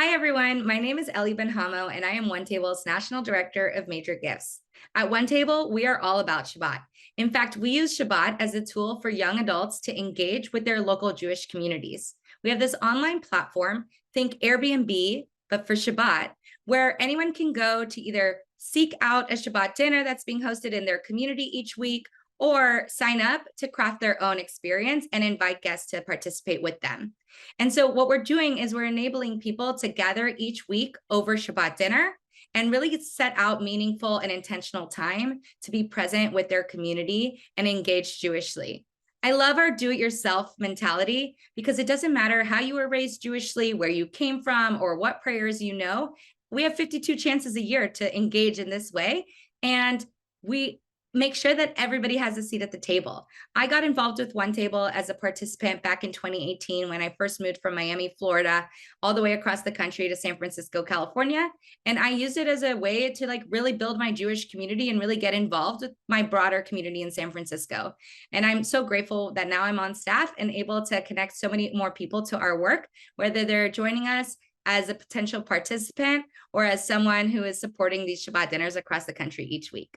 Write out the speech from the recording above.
Hi, everyone. My name is Ellie Benhamo, and I am One Table's National Director of Major Gifts. At One Table, we are all about Shabbat. In fact, we use Shabbat as a tool for young adults to engage with their local Jewish communities. We have this online platform, think Airbnb, but for Shabbat, where anyone can go to either seek out a Shabbat dinner that's being hosted in their community each week, or sign up to craft their own experience and invite guests to participate with them. And so what we're doing is we're enabling people to gather each week over Shabbat dinner and really set out meaningful and intentional time to be present with their community and engage Jewishly. I love our do-it-yourself mentality because it doesn't matter how you were raised Jewishly, where you came from, or what prayers you know. We have 52 chances a year to engage in this way, and we make sure that everybody has a seat at the table. I got involved with One Table as a participant back in 2018 when I first moved from Miami, Florida, all the way across the country to San Francisco, California. And I used it as a way to really build my Jewish community and really get involved with my broader community in San Francisco. And I'm so grateful that now I'm on staff and able to connect so many more people to our work, whether they're joining us as a potential participant or as someone who is supporting these Shabbat dinners across the country each week.